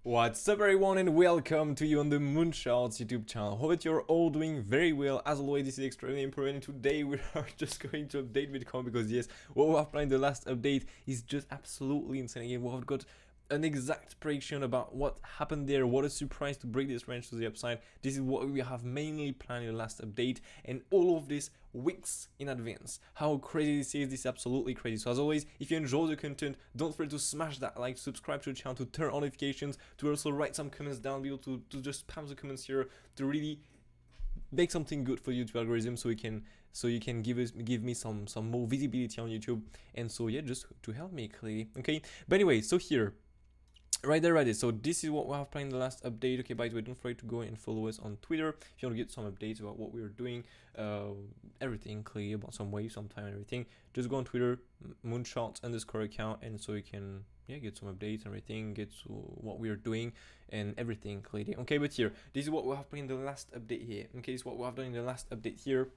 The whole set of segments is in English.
What's up everyone and welcome to you on the MOONCHARTS YouTube channel. Hope that you're all doing very well. As always, this is extremely important and today we are just going to update Bitcoin because yes, what we have planned in the last update is just absolutely insane. Again, we have got an exact prediction about what happened there, what a surprise to break this range to the upside. This is what we have mainly planned in the last update and all of this weeks in advance. How crazy this is absolutely crazy. So as always, if you enjoy the content, don't forget to smash that like, subscribe to the channel, to turn on notifications, to also write some comments down below, to just spam the comments here, to really make something good for YouTube algorithm so you can give me some more visibility on YouTube, and so yeah, just to help me clearly. Okay, but anyway, so here right there. So this is what we have planned in the last update. Okay, by the way, don't forget to go and follow us on Twitter if you want to get some updates about what we're doing, everything clear about some waves, some time and everything. Just go on Twitter, mooncharts_ account, and so you can get some updates and everything, get to what we're doing and everything clearly. Okay, but here, this is what we have planned in the last update here. Okay, this is what we have done in the last update here.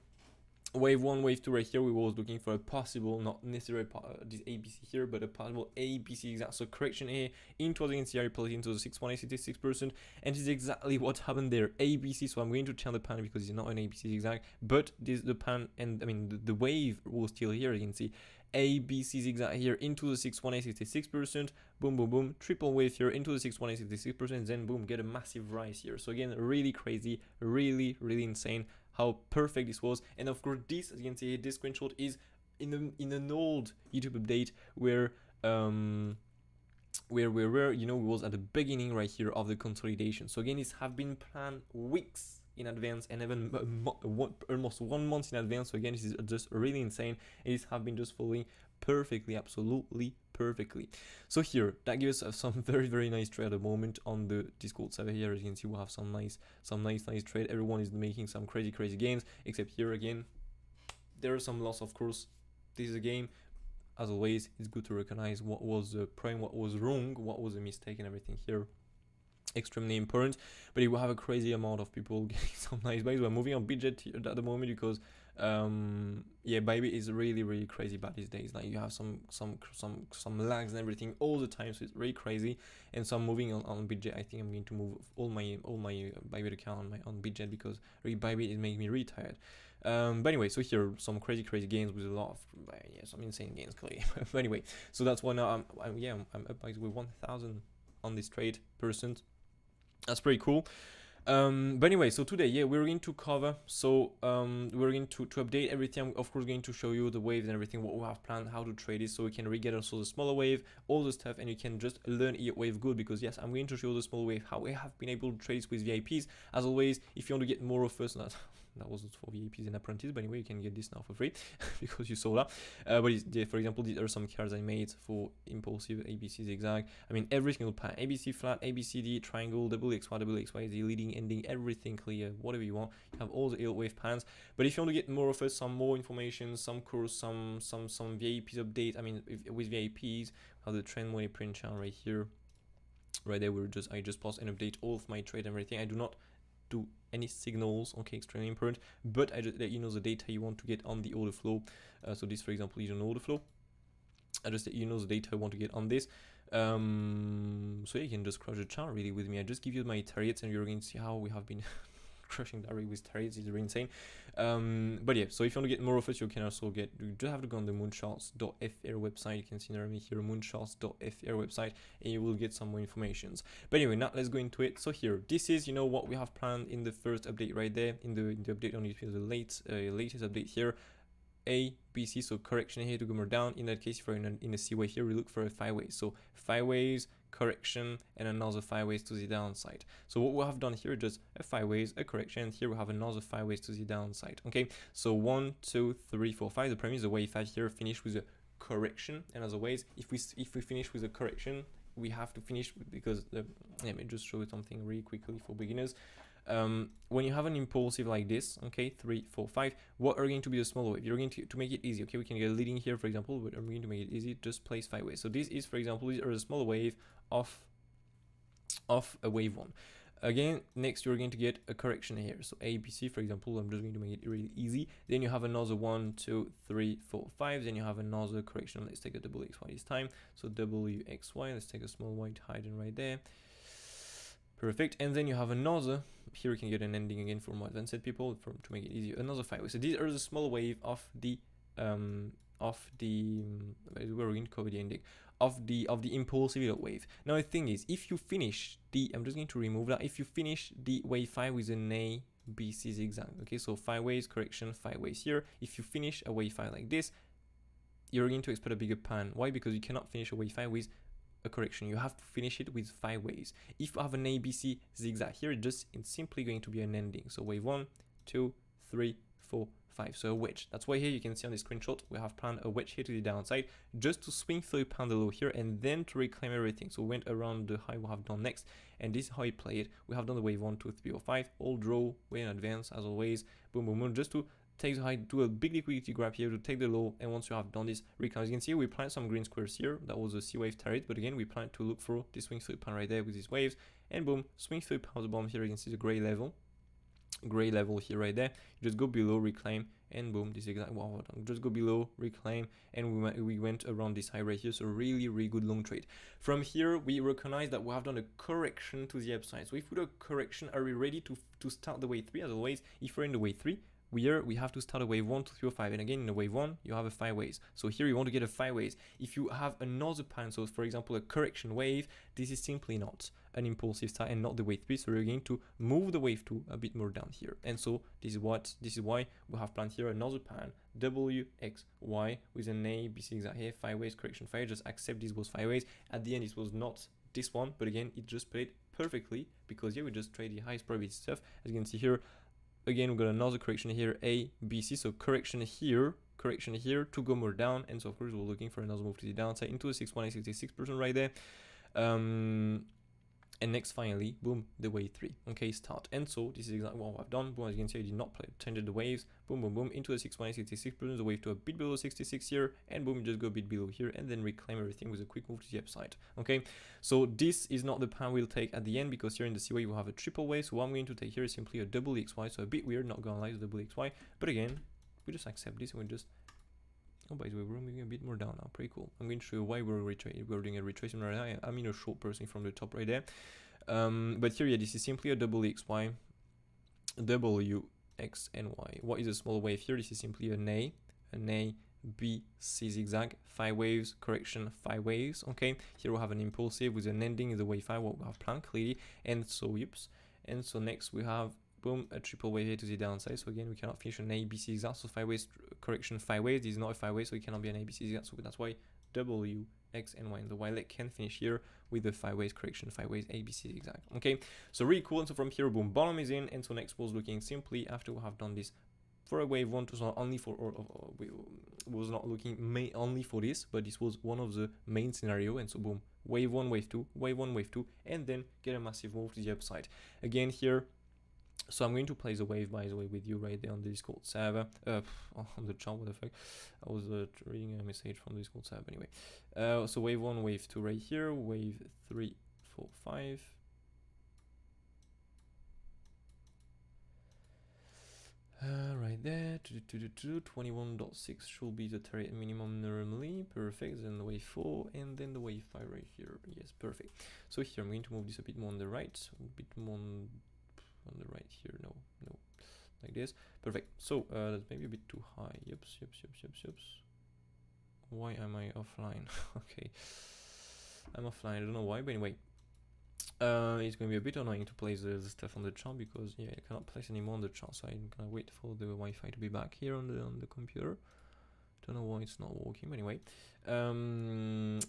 Wave 1, wave 2 right here, we was looking for a possible, not necessarily this ABC here, but a possible ABC exact. So correction here into the NCR plate into the 6.86%, and this is exactly what happened there. ABC, so I'm going to change the pan because it's not an ABC exact, but this the pan, and I mean the wave was still here. You can see ABC zigzag here into the 6.86%, boom boom boom, triple wave here into the 6.86%, then boom, get a massive rise here. So again, really crazy, really insane how perfect this was. And of course this, as you can see, this screenshot is in an old YouTube update where we were, we was at the beginning right here of the consolidation. So again, this have been planned weeks in advance and even almost 1 month in advance. So again, this is just really insane, and this have been just following perfectly, absolutely perfectly. So here, that gives us some very nice trade at the moment on the Discord server. Here, as you can see, we have some nice trade. Everyone is making some crazy gains, except here again there are some loss. Of course, this is a game. As always, it's good to recognize what was the prime, what was wrong, what was a mistake, and everything here. Extremely important. But it will have a crazy amount of people getting some nice buys. We're moving on budget at the moment because yeah, Bybit is really crazy bad these days. Like you have some lags and everything all the time, so it's really crazy. And so I'm moving on budget. I think I'm going to move all my Bybit account on budget because really Bybit is making me really tired. But anyway, so here some crazy gains with a lot of some insane gains clearly. But anyway, so that's why now I'm up by 1,000 on this trade %. That's pretty cool. But anyway, so today, we're going to cover, so we're going to update everything. I'm of course going to show you the waves and everything, what we have planned, how to trade it, so we can re-get also the smaller wave, all the stuff, and you can just learn Elliott Wave good, because yes, I'm going to show you the small wave, how we have been able to trade this with VIPs. As always, if you want to get more of us, that wasn't for VIPs and apprentices, but anyway, you can get this now for free because you saw that. But for example, these are some cards I made for impulsive ABC zigzag. I mean, every single pattern: ABC flat, ABCD, triangle, double XY, Z, leading, ending, everything clear, whatever you want. You have all the Elliott Wave patterns. But if you want to get more of us, some more information, some course, some VIPs update. I mean, with VIPs, how the trend money print channel right here, right there. I just post and update all of my trade and everything. I do not do any signals, okay, extremely important, but I just let you know the data you want to get on the order flow. So this, for example, is an order flow. I just let you know the data I want to get on this. So you can just crush the chart really with me. I just give you my targets, and you're going to see how we have been crushing that rate with targets. It's really insane. But yeah, so if you want to get more of it, you can also you just have to go on the mooncharts.fr website. You can see near me here, mooncharts.fr website, and you will get some more informations. But anyway, now let's go into it. So here, this is what we have planned in the first update right there, in the update on the latest update here. A, B, C, so correction here to go more down. In that case, if you're in a C wave here, we look for a 5 waves. So 5 waves, correction, and another 5 waves to the downside. So what we have done here, just a 5 waves, a correction. Here we have another 5 waves to the downside. Okay, so 1, 2, 3, 4, 5. The premise, the wave 5 here finish with a correction, and as always, if we finish with a correction, we have to finish because let me just show you something really quickly for beginners. When you have an impulsive like this, okay, 3, 4, 5, what are going to be the small wave? You're going to make it easy, okay? We can get a leading here, for example, but I'm going to make it easy. Just place 5 waves. So this is, for example, these are the small wave of a wave 1. Again, next you're going to get a correction here. So ABC, for example, I'm just going to make it really easy. Then you have another 1, 2, 3, 4, 5. Then you have another correction. Let's take a double XY this time. So WXY. Let's take a small white hiding right there. Perfect. And then you have another, here you can get an ending again for more advanced people to make it easier, another 5 waves. So these are the small wave of the we're going to cover the ending of the impulsive Elliott wave. Now the thing is, if you finish the, I'm just going to remove that, if you finish the wave 5 with an A B C zigzag, okay, so 5 waves correction, 5 waves here, if you finish a wave 5 like this, you're going to expect a bigger pan. Why? Because you cannot finish a wave 5 with a correction. You have to finish it with 5 waves. If you have an ABC zigzag here, it's simply going to be an ending. So wave 1, 2, 3, 4, 5. So a wedge. That's why here you can see on the screenshot we have planned a wedge here to the downside, just to swing through pan the low here and then to reclaim everything. So we went around the high we have done next, and this is how it played. We have done the wave 1, 2, 3, or 5, all draw way in advance as always. Boom, boom, boom, just to take the high, do a big liquidity grab here to take the low, and once you have done this recline, as you can see, we planned some green squares here. That was a C wave target, but again we plan to look for this swing through pan right there with these waves, and boom, swing through pan the bottom here. You can see the gray level here right there. You just go below, reclaim, and boom, this is exactly what I've done. Just go below, reclaim, and we went around this high right here. So really good long trade. From here we recognize that we have done a correction to the upside. So if we do a correction, are we ready to start the wave 3? As always, if we're in the wave 3, we have to start a wave 1, 2, 3, or 5, and again in the wave 1 you have a 5 waves. So here you want to get a 5 waves. If you have another pan, so for example a correction wave, this is simply not an impulsive style and not the wave 3, so we're going to move the wave 2 a bit more down here. And so this is why we have planned here another pan WXY with an A B C zigzag here, 5 waves, correction 5. Just accept this was 5 waves. At the end it was not this one, but again it just played perfectly because we just trade the highest probability stuff. As you can see here, again we've got another correction here, A, B, C, so correction here to go more down, and so of course we're looking for another move to the downside into the 6.66% right there. And next, finally, boom, the wave 3, okay, start. And so this is exactly what I've done. Boom, as you can see, I did not change the waves. Boom, boom, boom, into the 6.66%, the wave to a bit below 66 here, and boom, just go a bit below here, and then reclaim everything with a quick move to the upside. Okay, so this is not the pan we'll take at the end, because here in the C wave we have a triple wave. So what I'm going to take here is simply a double XY. So a bit weird, not gonna lie, the double XY, but again, we just accept this and we just. Oh, by the way, we're moving a bit more down now. Pretty cool. I'm going to show you why we're doing a retracement right now. I'm in a short person from the top right there. But here, yeah, this is simply a double XY, W, X, and Y. What is a small wave here? This is simply an A, B, C zigzag, 5 waves, correction, 5 waves. Okay, here we have an impulsive with an ending in the wave 5, what we have planned clearly. And so, and so next we have, boom, a triple wave here to the downside. So again, we cannot finish an A, B, C zigzag. So 5 waves, correction, 5 waves. This is not a 5 waves, so it cannot be an A, B, C zigzag. So that's why W, X, and Y. And the Y leg can finish here with the 5 waves, correction, 5 waves, A, B, C zigzag. Okay, so really cool. And so from here, boom, bottom is in. And so next was looking simply after we have done this for a wave 1 to not only for, we was not looking only for this, but this was one of the main scenario. And so boom, wave 1, wave 2, wave 1, wave 2, and then get a massive move to the upside. Again here, so I'm going to play the wave, by the way, with you right there on the Discord server, on the chart, what the fuck, I was reading a message from the Discord server anyway. So wave 1, wave 2 right here, wave 3, 4, 5. Right there, 21.6 should be the target minimum normally, perfect, then the wave 4, and then the wave 5 right here, yes, perfect. So here I'm going to move this a bit more on the right, a bit more on the right here, no, like this, perfect. So that's maybe a bit too high, yups. Why am I offline? Okay, I'm offline, I don't know why, but anyway, it's going to be a bit annoying to place the stuff on the chart, because yeah, I cannot place anymore on the chart, so I'm gonna wait for the Wi-Fi to be back here on the computer. Don't know why it's not working, but anyway,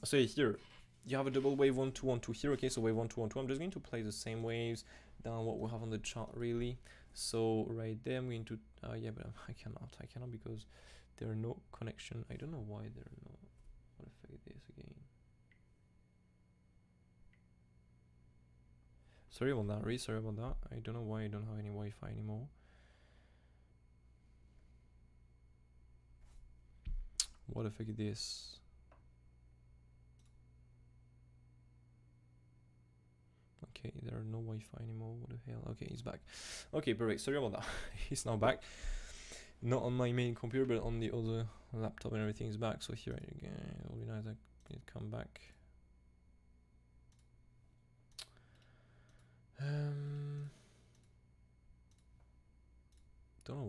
so here you have a double wave 1, 2, 1, 2 here. Okay, so wave 1, 2, 1, 2. I'm just going to play the same waves down what we have on the chart really. So right there I'm going to yeah, but I cannot because there are no connection. I don't know why there are no. What if I get this again? Sorry about that, really sorry about that. I don't know why I don't have any Wi-Fi anymore. What if I get this? Okay, there are no Wi-Fi anymore. What the hell? Okay, he's back. Okay, perfect. Sorry about that. He's now back. Not on my main computer, but on the other laptop, and everything is back. So here again, it'll be nice that it come back.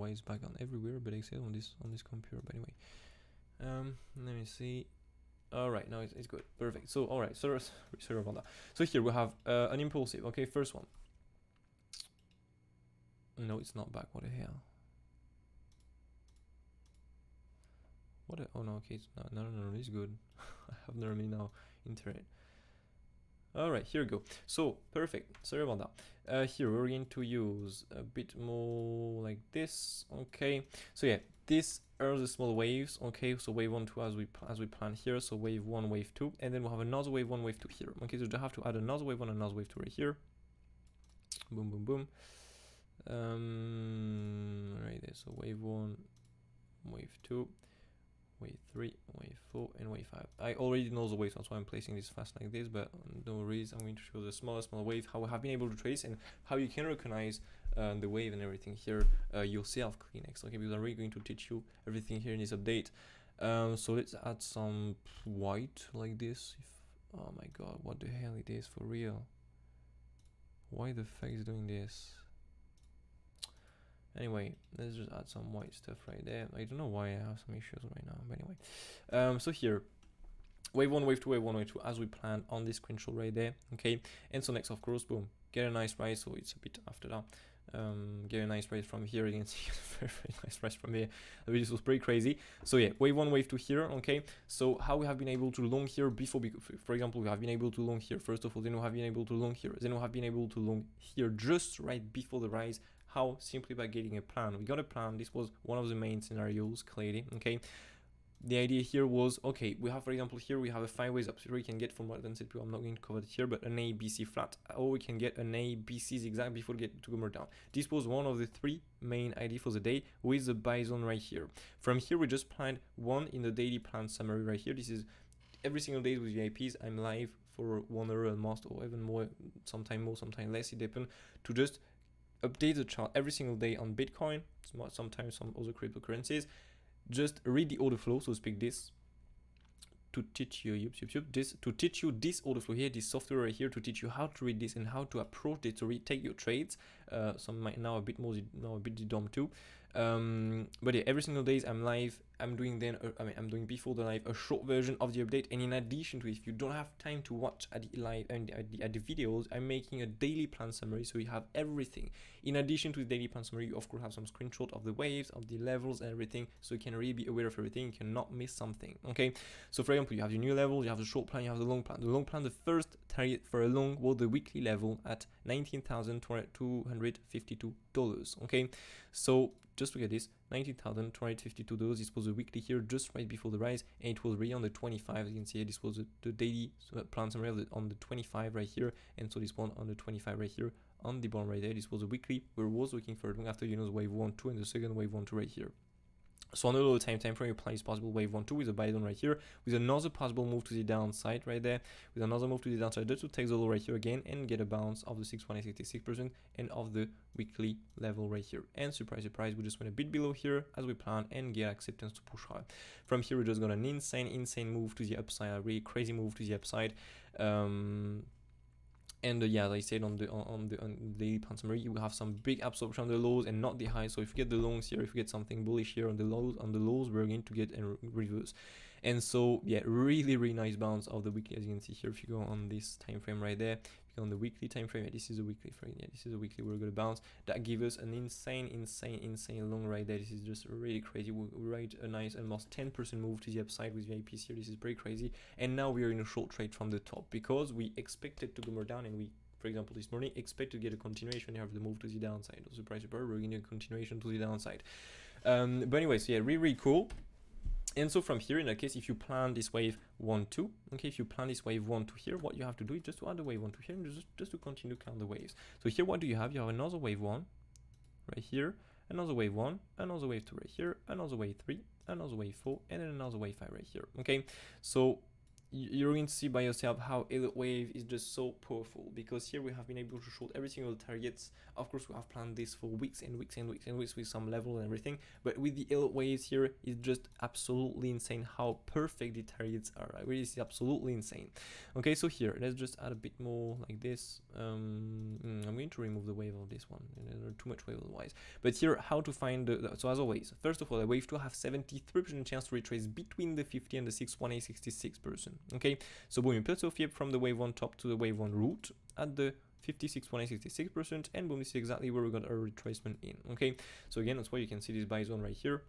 why it's back on everywhere, but except on this computer. But anyway, let me see. All right, now it's good, perfect. So all right, sorry about that. So here we have an impulsive. Okay, first one. No, it's not back. What the hell? What? Oh no, okay, it's not. No, it's good. I have normally now internet. All right, here we go. So perfect. Sorry about that. Here we're going to use a bit more like this. Okay. So yeah, these are the small waves. Okay. So wave 1, 2 as we plan here. So wave 1, wave 2, and then we'll have another wave 1, wave 2 here. Okay. So you have to add another wave 1, another wave 2 right here. Boom, boom, boom. Right there. So wave 1, wave 2. Wave 3, wave 4, and wave 5. I already know the waves, that's why I'm placing this fast like this, but no worries, I'm going to show the smaller wave, how we have been able to trace, and how you can recognize the wave and everything here yourself, Kleenex, okay, because I'm really going to teach you everything here in this update. So let's add some white like this. Oh my god, what the hell it is for real? Why the fuck is doing this? Anyway, let's just add some white stuff right there. I don't know why I have some issues right now, but anyway. So here, wave 1, wave 2, wave 1, wave 2, as we planned on this screenshot right there, okay? And so next, of course, boom, get a nice rise, so it's a bit after that. Get a nice rise from here, you can see a very nice rise from here. This was pretty crazy. So yeah, wave 1, wave 2 here, okay? So how we have been able to long here before, for example, we have been able to long here, first of all, then we have been able to long here, then we have been able to long here just right before the rise. How? Simply by getting a plan. We got a plan. This was one of the main scenarios, clearly, okay? The idea here was, okay, we have, for example, here we have a 5 ways up. So we can get from what advanced I'm not going to cover it here, but an A, B, C flat, or we can get an A, B, C zigzag before we get to go more down. This was one of the 3 main ideas for the day with the buy zone right here. From here, we just planned one in the daily plan summary right here. This is every single day with VIPs. I'm live for 1 hour almost, or even more, sometime more, sometime less, it depends, to just update the chart every single day on Bitcoin, sometimes some other cryptocurrencies. Just read the order flow, so speak this to teach you this order flow here, this software right here, to teach you how to read this and how to approach it to take your trades. Some might now a bit dumb too. But yeah, every single day I'm live. I'm doing I'm doing before the live a short version of the update, and in addition to it, if you don't have time to watch at the live and at the videos, I'm making a daily plan summary, so you have everything. In addition to the daily plan summary, you of course have some screenshot of the waves, of the levels and everything, so you can really be aware of everything. You cannot miss something. Okay, so for example, you have your new levels, you have the short plan, you have the long plan. The long plan, the first target for a long was the weekly level at $19,252. Okay, so just look at this, $19,252. This was a weekly here, just right before the rise, and it was really on the 25. As you can see, this was the daily plan summary on the 25 right here, and so this one on the 25 right here on the bottom right there. This was a weekly. We was looking for it after the wave 1, 2, and the second wave 1, 2 right here. So on a lower time frame, you plan this possible wave 1, 2 with a buy down right here, with another possible move to the downside right there, with another move to the downside just to take the low right here again and get a bounce of the 6.66% and of the weekly level right here. And surprise, surprise, we just went a bit below here as we planned and get acceptance to push high. From here, we just got an insane move to the upside, a really crazy move to the upside. And yeah, as I said on the daily plan summary, you will have some big absorption on the lows and not the highs. So if you get the longs here, if you get something bullish here on the lows, we're going to get a reverse. And so yeah, really nice bounce of the weekly, as you can see here. If you go on this time frame right there, if you go on the weekly time frame, yeah, this is a weekly frame. Yeah, this is a weekly. We're gonna bounce. That gives us an insane long right there. This is just really crazy. We ride a nice almost 10% move to the upside with VIPs here. This is pretty crazy. And now we are in a short trade from the top because we expected to go more down, and we, for example, this morning expect to get a continuation here of the move to the downside. Surprise, we're getting a continuation to the downside. But anyway, so yeah, really cool. And so from here, in that case, if you plan this wave 1, 2, okay, if you plan this wave 1, 2 here, what you have to do is just to add the wave 1, 2 here, and just to continue to count the waves. So here, what do you have? You have another wave 1 right here, another wave 1, another wave 2 right here, another wave 3, another wave 4, and then another wave 5 right here. Okay, so you're going to see by yourself how Elliott Wave is just so powerful, because here we have been able to short every single targets. Of course, we have planned this for weeks and weeks with some level and everything, but with the Elliott Waves here, it's just absolutely insane how perfect the targets are. I really see absolutely insane. Okay, so here let's just add a bit more like this. I'm going to remove the wave of this one. There's too much wave otherwise. But here, how to find so as always, first of all, the wave 2 have 73% chance to retrace between the 50 and the 618, 66%. Okay, so boom, you plot your fib from the wave 1 top to the wave 1 root at the 56.1, 66%, and boom, this is exactly where we got our retracement in. Okay, so again, that's why you can see this buy zone right here,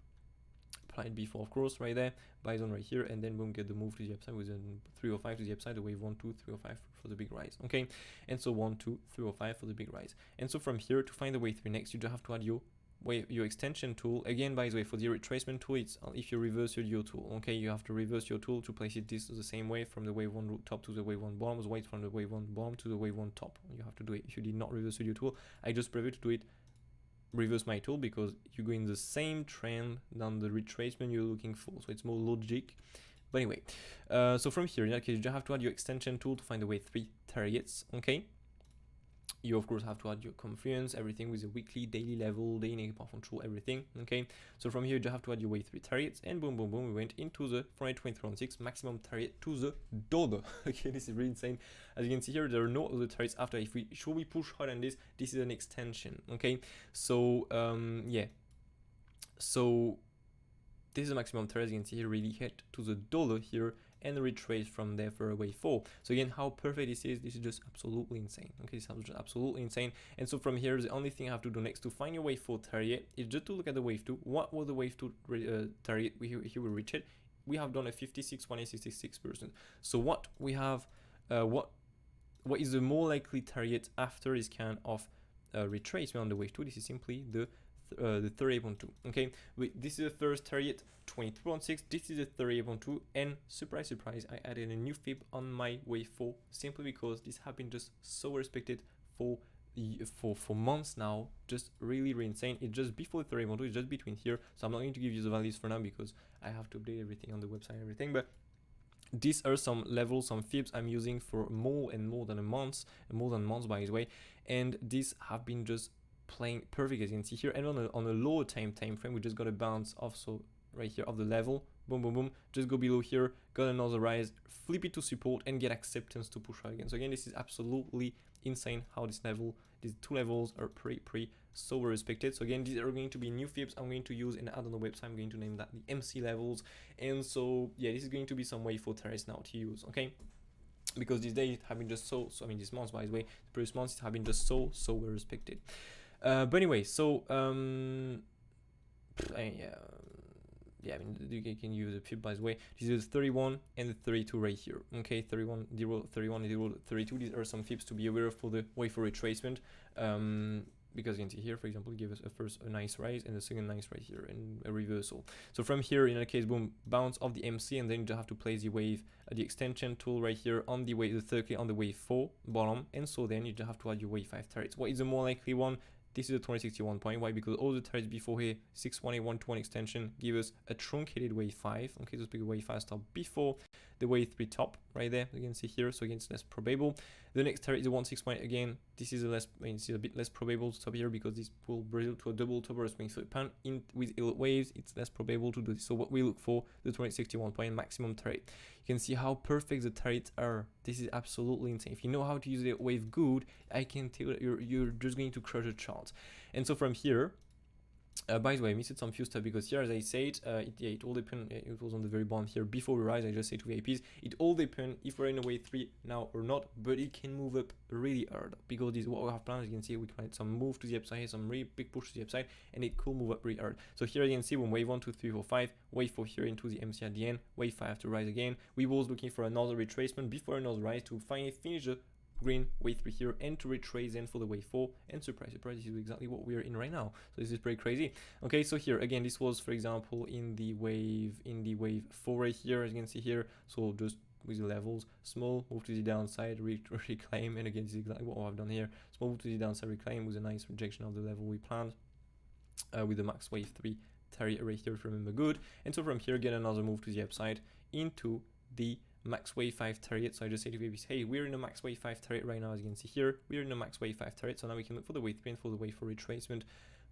applied before, of course, right there, buy zone right here, and then boom, get the move to the upside with a 305 to the upside, the wave 1, 2, 305 for the big rise. Okay, and so 1, 2, 305 for the big rise. And so from here to find the wave 3 next, you just have to add your extension tool. Again, by the way, for the retracement tool, it's if you reverse your tool. Okay, you have to reverse your tool to place it this the same way from the wave 1 root top to the wave 1 bottom, wait from the wave 1 bottom to the wave 1 top. You have to do it. If you did not reverse your tool, I just prefer to do it reverse my tool, because you go in the same trend than the retracement you're looking for, so it's more logic. But anyway, so from here, in that case, you just have to add your extension tool to find the wave 3 targets. Okay, you of course have to add your confluence, everything with a weekly, daily level, daily negative path control, everything. Okay, so from here you just have to add your wave 3 targets, and boom boom boom, we went into the 423.6 maximum target to the dollar. Okay, this is really insane. As you can see here, there are no other targets after. If we push hard on this is an extension. Okay, so yeah, so this is the maximum target. As you can see here, really hit to the dollar here and retrace from there for a wave 4. So again, how perfect this is just absolutely insane. Okay, this is just absolutely insane. And so from here, the only thing I have to do next to find your wave 4 target is just to look at the wave 2. What was the wave 2 target? Here we reach it. We have done a 56.166%. So what we have, what is the more likely target after this kind of retracement on the wave 2? This is simply the 38.2. Okay, this is the first target, 22.6. This is the 38.2, and surprise surprise, I added a new fib on my wave 4 simply because this has been just so respected for months now, just really insane. It's just before the 38.2, it's just between here, so I'm not going to give you the values for now because I have to update everything on the website and everything. But these are some levels, some fibs I'm using for more than a month, by the way, and these have been just playing perfect, as you can see here. And on a lower time frame, we just got a bounce off, so right here of the level, boom boom boom, just go below here, got another rise, flip it to support, and get acceptance to push out again. So again, this is absolutely insane how these two levels are pretty so respected. So again, these are going to be new fibs I'm going to use and add on the website. I'm going to name that the MC levels. And so yeah, this is going to be some wave 4 targets now to use. Okay, because these days have been just so I mean, this month, by the way, the previous months have been just so well respected. But anyway, so yeah, I mean, you can use a fib, by the way. This is 31 and the 32 right here. Okay, 31, 0, 31, 0, 32. These are some fibs to be aware of for the wave for retracement. Because you can see here, for example, give us a nice rise and a second nice right here and a reversal. So from here, in that case, boom, bounce of the MC, and then you just have to place the wave, the extension tool right here on the wave, the third click on the wave 4 bottom, and so then you just have to add your wave 5 targets. What is the more likely one? This is a 2061 point. Why? Because all the targets before here, 61821 extension, give us a truncated wave 5. Okay, so speak wave 5 stop before the wave 3 top right there. You can see here, so again, it's less probable. The next target is a 161. Again, this is a bit less probable to stop here because this will brazil to a double top or a swing third pound. With Elliott Waves, it's less probable to do this. So what we look for, the 2061 point maximum target. You can see how perfect the targets are. This is absolutely insane. If you know how to use the wave good, I can tell you're just going to crush a chart. And so from here, by the way, I missed some few stuff because here, as I said, it all depends. It was on the very bottom here before we rise. I just say to VIPs, it all depends if we're in a wave 3 now or not, but it can move up really hard because this is what we have planned. As you can see, we can some move to the upside, some really big push to the upside, and it could move up really hard. So here you can see when wave 1, 2, 3, 4, 5, wave 4 here into the MC at the end, wave 5 to rise again. We was looking for another retracement before another rise to finally finish the green wave 3 here and to retrace then for the wave 4, and surprise this is exactly what we're in right now. So this is pretty crazy. Okay, so here again, this was, for example, in the wave 4 right here, as you can see here. So just with the levels, small move to the downside, reclaim, and again, this is exactly what I've done here. Small move to the downside, reclaim with a nice rejection of the level we planned, with the max wave 3 target right here, if you remember good. And so from here, get another move to the upside into the max wave 5 target. So I just say to babies, hey, we're in a max wave 5 target right now. As you can see here, we're in a max wave 5 target. So now we can look for the wave 3 and for the wave 4 retracement.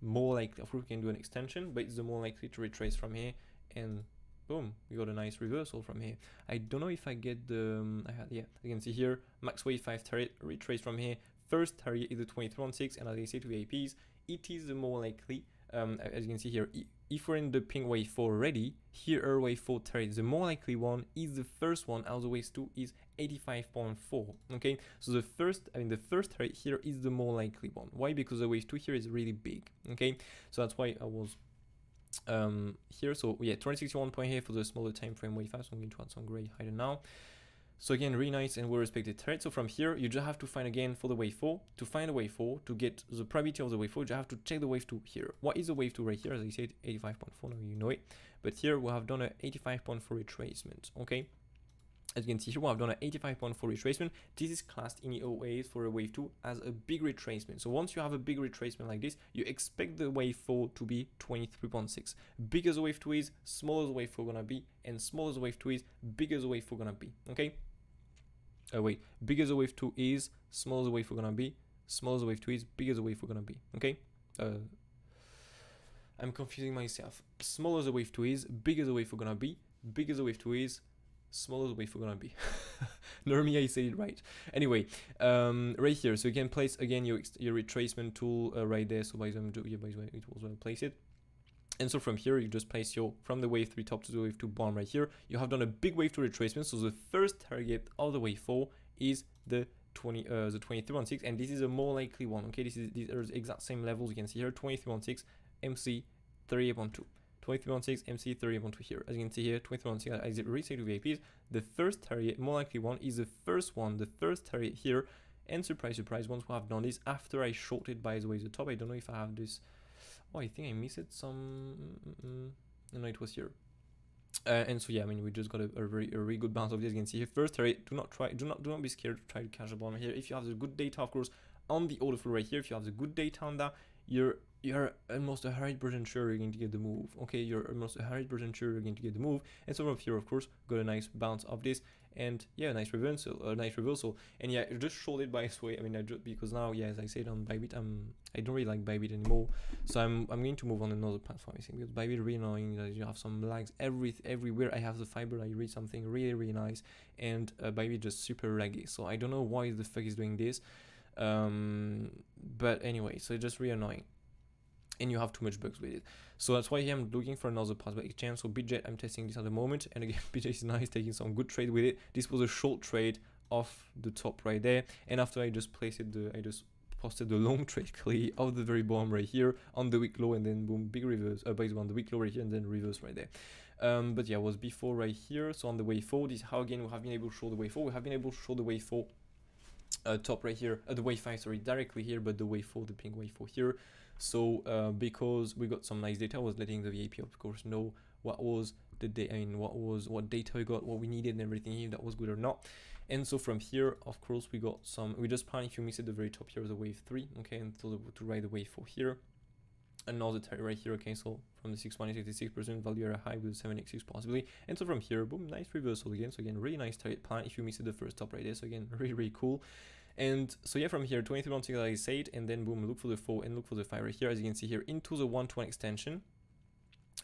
More likely, of course, we can do an extension, but it's the more likely to retrace from here, and boom, we got a nice reversal from here. I don't know if I get the yeah, you can see here, max wave 5 target, retrace from here, first target is the 2316, and as I say to VIPs, it is the more likely, as you can see here, if we're in the pink wave 4 already, here our wave 4 target, the more likely one is the first one, as the wave 2 is 85.4. Okay, so the first target here is the more likely one. Why? Because the wave 2 here is really big. Okay, so that's why I was here. So yeah, 2061.8 for the smaller time frame wave 5. So I'm going to add some gray hider now. So again, really nice and well-respected thread. So from here, you just have to find again for the wave 4. To find the wave 4, to get the probability of the wave 4, you just have to check the wave 2 here. What is the wave 2 right here? As I said, 85.4, now you know it. But here we have done a 85.4 retracement, okay? As you can see here, we have done an 85.4 retracement. This is classed in EOAs for a wave 2 as a big retracement. So once you have a big retracement like this, you expect the wave 4 to be 23.6. Big as the wave 2 is, small as the wave 4 gonna be, and small as the wave 2 is, big as the wave 4 gonna be, okay? Big as the wave 2 is, small as the wave 4 gonna be, small as the wave 2 is, big as the wave 4 gonna be, okay? I'm confusing myself. Small as the wave 2 is, big as the wave 4 gonna be, big as the wave 2 is, small as the wave 4 gonna be. Normally I say it right. Anyway, right here, so you can place again your retracement tool right there. So by the way, it was well placed. And so from here, you just place your, from the wave 3 top to the wave 2 bottom right here, you have done a big wave 2 retracement. So the first target of the wave 4 is the 2316, and this is a more likely one. Okay, these are the exact same levels. You can see here 2316 MC 38.2. 2316 MC 38.2 here. As you can see here, 2316, as it reset to VIPs, the first target, more likely one, is the first one, the first target here. And surprise, surprise, once we have done this, after I shorted by the way the top, I don't know if I have this. Oh, I think I missed it some. No, it was here. And so yeah, I mean, we just got a really good bounce of this. You can see here, first target. Do not be scared to try to catch the bottom here. If you have the good data, of course, on the order flow right here, if you have the good data on that, you're almost 100% sure you're going to get the move. Okay, you're almost 100% sure you're going to get the move. And so from here, of course, got a nice bounce of this, and yeah, nice reversal, and yeah, just shorted by this way. I mean, because now, yeah, as I said on Bybit, I don't really like Bybit anymore, so I'm going to move on another platform. I think because Bybit really annoying. That you have some lags everywhere. I have the fiber. I read something really nice, and Bybit just super laggy. So I don't know why the fuck is doing this. But anyway, so it's just really annoying, and you have too much bugs with it. So that's why I'm looking for another password exchange. So Bitjet, I'm testing this at the moment, and again, Bitjet is nice, taking some good trade with it. This was a short trade off the top right there, and after I just placed it, I just posted the long trade clearly of the very bottom right here on the week low, and then boom, big reverse based on the week low right here, and then reverse right there. But yeah, it was before right here. So on the wave 4, this is how again we have been able to show the wave 4. We have been able to show the wave 4 top right here, the wave 5, sorry, directly here, but the wave 4, the pink wave 4 here. So because we got some nice data, I was letting the VIP of course know what was the day, I mean what data we got, what we needed, and everything, if that was good or not. And so from here, of course, we got some, we just plan, if you miss it, the very top here, the wave 3, okay, and to ride the wave 4 here. Another target right here, okay, so from the 6.66% value area high with 7x6 possibly. And so from here, boom, nice reversal again. So again, really nice target plan if you missed the first top right there. So again, really cool. And so yeah, from here, 23.6 as I said, and then boom, look for the 4 and look for the 5 right here. As you can see here, into the 120 extension.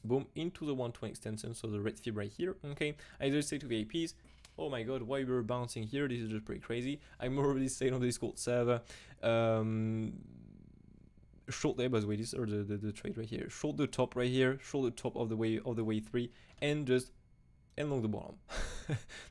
Boom, into the 120 extension, so the red fib right here, okay. I just say to VIPs, oh my god, why we're bouncing here? This is just pretty crazy. I'm already saying on the Discord server, short there, by the way, this are the trade right here. Short the top right here, short the top of the wave 3, and just along the bottom.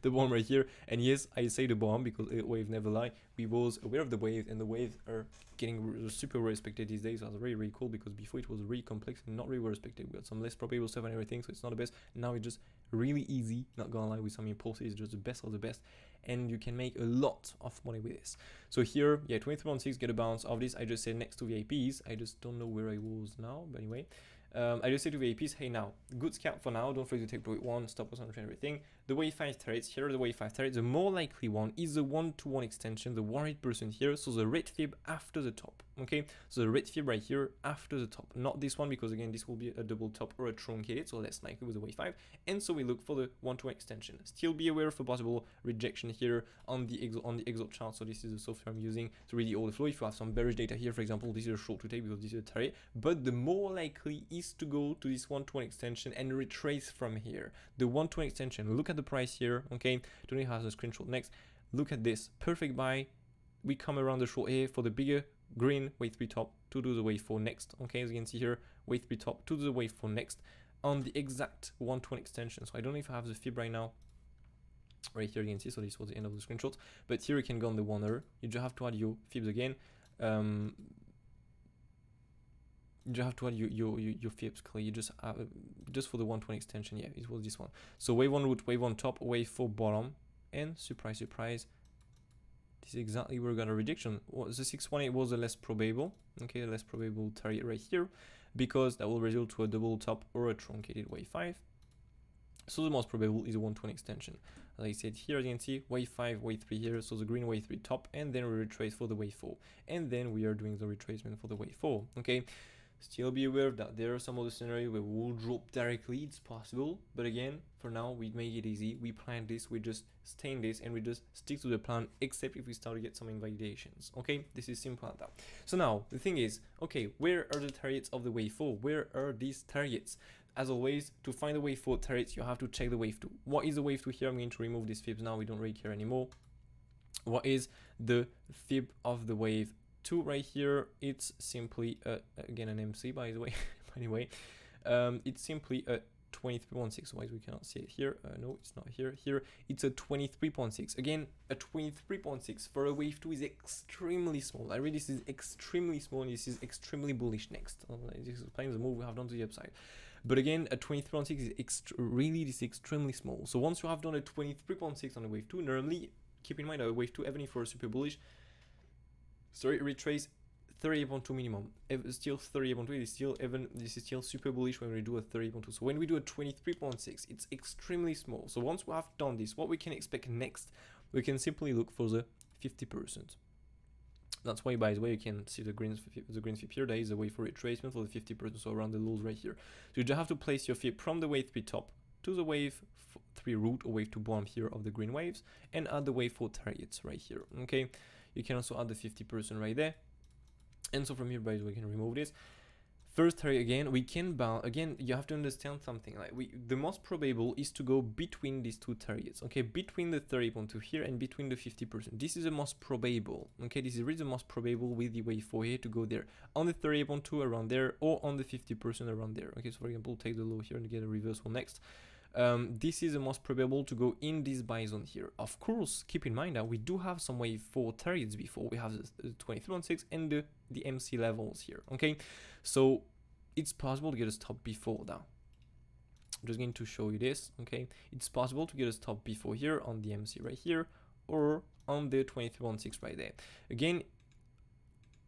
The bottom right here. And yes, I say the bottom because wave never lie. We was aware of the wave, and the waves are getting super well respected these days. So that's really cool, because before it was really complex and not really well respected. We got some less probable stuff and everything, so it's not the best. Now it's just really easy, not gonna lie, with some impulses. It's just the best of the best, and you can make a lot of money with this. So here, yeah, 23.6, get a bounce of this. I just said next to VIPs. I just don't know where I was now, but anyway. I just say to VIPs, hey, now, good scalp for now, don't forget to take profit 1, stop loss on everything. The wave 5 trades, here are the wave 5 trades. The more likely one is the 1-to-1 extension, the 100% here, so the red fib after the top, okay? So the red fib right here after the top, not this one, because again, this will be a double top or a truncated, so less likely with the wave 5. And so we look for the 1-to-1 extension. Still be aware of a possible rejection here on the exo chart. So this is the software I'm using to read the order flow. If you have some bearish data here, for example, this is a short to take because this is a target, but the more likely is to go to this 1-to-1 extension and retrace from here. The 1-to-1 extension, look at the price here, okay? Tony has a screenshot next. Look at this, perfect buy, we come around the short here for the bigger green wave 3 top to do the wave 4 next. Okay, as you can see here, wave 3 top to do the wave 4 next on the exact 120 extension. So I don't know if I have the fib right now. Right here you can see, so this was the end of the screenshot, but here you can go on the 1 hour. You just have to add your fibs again. You just have to add your fibs clearly. You just for the 120 extension, yeah, it was this one. So wave 1 root, wave 1 top, wave 4 bottom, and surprise surprise, this is exactly where we got a rejection. Well, the 618 was the less probable, okay, the less probable target right here, because that will result to a double top or a truncated wave 5. So the most probable is a 120 extension. As I said here, as you can see, wave 5, wave 3 here, so the green wave 3 top, and then we retrace for the wave 4. And then we are doing the retracement for the wave 4, okay? Still be aware that there are some other scenarios where we'll drop directly, it's possible. But again, for now, we make it easy. We plan this, we just stay in this, and we just stick to the plan, except if we start to get some invalidations, okay? This is simple as that. So now, the thing is, okay, where are the targets of the wave 4? Where are these targets? As always, to find the wave 4 targets, you have to check the wave 2. What is the wave 2 here? I'm going to remove these fibs now, we don't really care anymore. What is the fib of the wave 2 right here? It's simply again an MC by the way. Anyway, it's simply a 23.6. Why we cannot see it here? No, it's not here. Here it's a 23.6. Again, a 23.6 for a wave 2 is extremely small. I read this is extremely small, and this is extremely bullish next. This explains the move we have done to the upside. But again, a 23.6 is really this is extremely small. So once you have done a 23.6 on a wave 2, normally keep in mind that a wave 2, even if we're super bullish, sorry, retrace 38.2 minimum. Still 38.2 is still this is still super bullish when we do a 30.2. So when we do a 23.6, it's extremely small. So once we have done this, what we can expect next, we can simply look for the 50%. That's why, by the way, you can see the green fib here. There is a way for retracement for the 50%, so around the lows right here. So you just have to place your fib from the wave 3 top to the wave 3 root or wave 2 bottom here of the green waves, and add the wave 4 targets right here. Okay, you can also add the 50% right there. And so from here, by the way, we can remove this. First target again, we can bounce. Again, you have to understand something. Like the most probable is to go between these two targets. Okay, between the 30.2 here and between the 50%. This is the most probable. Okay, this is really the most probable with the wave 4 here to go there on the 30.2 around there, or on the 50% around there. Okay, so for example, take the low here and get a reversal next. This is the most probable to go in this buy zone here. Of course, keep in mind that we do have some wave 4 targets before. We have the 23.6 and the MC levels here. Okay, so it's possible to get a stop before that. I'm just going to show you this. Okay, it's possible to get a stop before here on the MC right here, or on the 23.6 right there. Again,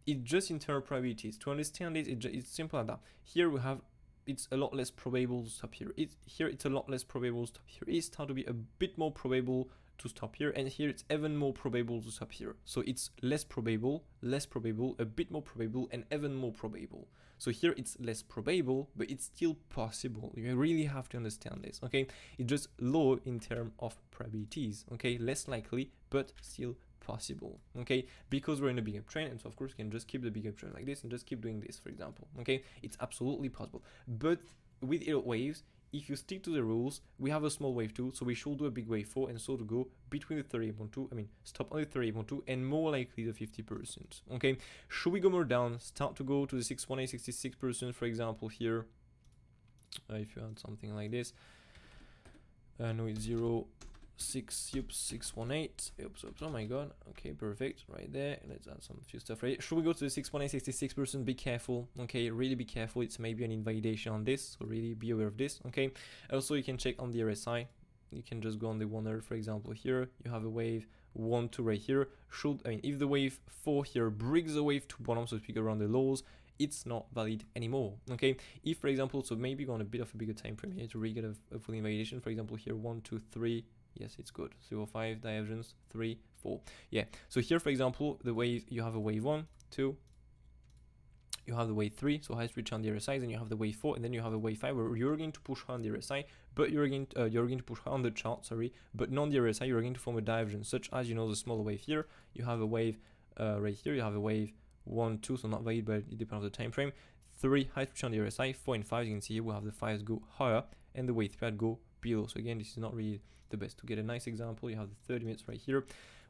it's just internal probabilities. To understand this, it's simple as that. Here we have, it's a lot less probable to stop here. Here it's a lot less probable to stop here. It starts to be a bit more probable to stop here, and here it's even more probable to stop here. So it's less probable, a bit more probable, and even more probable. So here it's less probable, but it's still possible. You really have to understand this, okay? It's just low in terms of probabilities, okay? Less likely, but still possible, okay? Because we're in a big uptrend, and so of course you can just keep the big uptrend like this and just keep doing this, for example, okay? It's absolutely possible. But with Elliott Waves, if you stick to the rules, we have a small wave 2, so we should do a big wave 4, and so to go between the 38.2, I mean, stop on the 38.2, and more likely the 50%, okay? Should we go more down, start to go to the 618, 66%, for example, here, if you had something like this, no, it's 618, oops, oh my god, okay, perfect, right there. Let's add some few stuff right here. Should we go to the 618, 66%? Be careful, okay, really be careful. It's maybe an invalidation on this, so really be aware of this, okay? Also, you can check on the RSI. You can just go on the 1 hour, for example. Here you have a wave 1, 2 right here. If the wave 4 here breaks the wave 2 bottom, so to speak, around the lows, it's not valid anymore, okay? If, for example, so maybe go on a bit of a bigger time frame here to really get a full invalidation. For example, here 1, 2, 3. Yes, it's good. 0, 5 divergence, 3, 4. Yeah. So here, for example, the wave, you have a wave 1, 2. You have the wave 3, so highest reach on the RSI, and you have the wave 4, and then you have a wave 5 where you're going to push on the RSI, but you're going to push on the chart, sorry, but not the RSI. You're going to form a divergence, such as, you know, the smaller wave here. You have a wave right here. You have a wave 1, 2, so not valid, but it depends on the time frame. 3, highest reach on the RSI. 4 and 5, you can see here we have the 5s go higher, and the wave 3 go below. So again, this is not really the best. To get a nice example, you have the 30 minutes right here.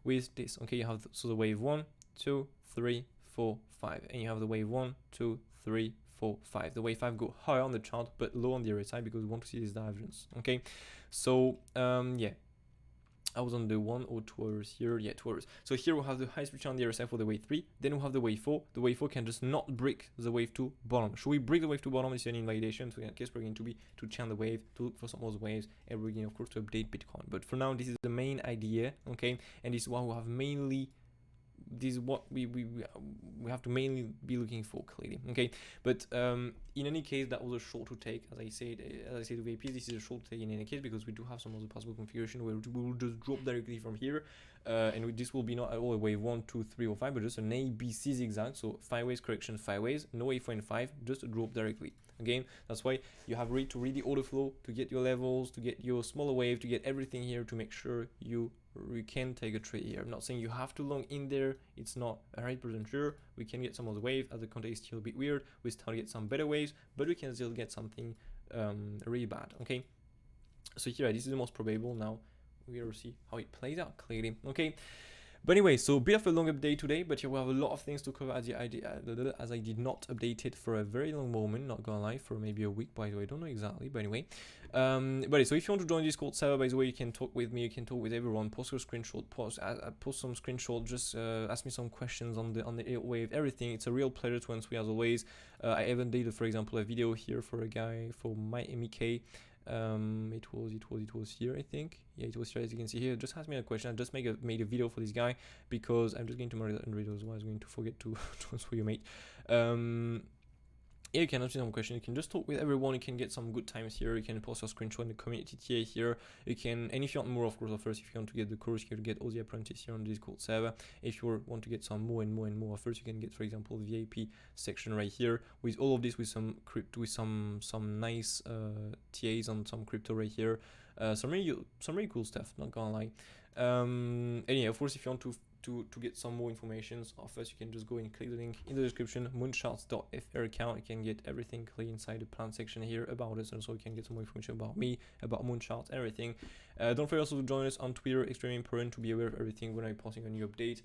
with this. Okay, you have so the wave 1, 2, 3, 4, 5, and you have the wave 1, 2, 3, 4, 5. The wave 5 go higher on the chart but low on the other side because we want to see this divergence. Okay, so yeah, I was on the 1 or 2 hours here. Yeah, 2 hours. So here we have the highest return on the other side for the wave 3. Then we have the wave 4. The wave 4 can just not break the wave 2 bottom. Should we break the wave 2 bottom? It's an invalidation. So in that case, we're going to be to chant the wave, to look for some more waves, and we're going, of course, to update Bitcoin. But for now, this is the main idea, okay? And this is what we have mainly. This is what we have to mainly be looking for, clearly. Okay, but in any case, that was a short to take. As I said to VIPs, this is a short to take in any case because we do have some other possible configuration where we will just drop directly from here, and this will be not at all a wave 1, 2, 3, or 5, but just an ABC zigzag. So 5 ways correction, 5 ways, no wave 4 and 5, just a drop directly. Again, that's why you have to read the order flow to get your levels, to get your smaller wave, to get everything here to make sure you can take a trade here. I'm not saying you have to long in there. It's not 100% sure. We can get some of the wave as the context is still a bit weird. We start to get some better waves, but we can still get something really bad. Okay, so here this is the most probable. Now we will see how it plays out clearly. Okay. But anyway, so a bit of a long update today, but here we have a lot of things to cover as I did not update it for a very long moment, not gonna lie, for maybe a week, by the way, I don't know exactly, but anyway. But so if you want to join Discord server, by the way, you can talk with me, you can talk with everyone, post your screenshot, post some screenshot, just ask me some questions on the Elliott Wave, everything. It's a real pleasure to answer as always. I even did, for example, a video here for a guy, for my MEK. It was here, I think. Yeah, it was here, as you can see here. Just ask me a question. I just made a video for this guy because I'm just going to monitor and read those. I was going to forget to transfer your mate. Yeah, you can answer some questions. You can just talk with everyone. You can get some good times here. You can post your screenshot in the community TA here. You can, and if you want more, of course, offers, if you want to get the course, you can get all the apprentices here on the Discord server. If you want to get some more and more offers, you can get, for example, the VIP section right here with all of this, with some crypto, with some nice TAs on some crypto right here. Some really cool stuff. Not gonna lie. And yeah, of course, if you want to get some more information first, you can just go and click the link in the description, mooncharts.fr account. You can get everything clear inside the plan section here about us, and so you can get some more information about me, about Mooncharts, everything. Don't forget also to join us on Twitter, extremely important to be aware of everything when I'm posting a new update.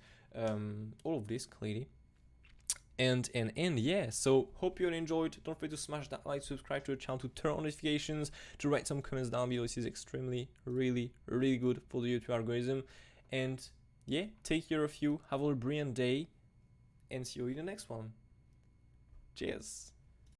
All of this clearly. And yeah, so hope you all enjoyed. Don't forget to smash that like, subscribe to the channel, to turn on notifications, to write some comments down below. This is extremely, really good for the YouTube algorithm. And yeah, take care of you, have a brilliant day, and see you in the next one. Cheers.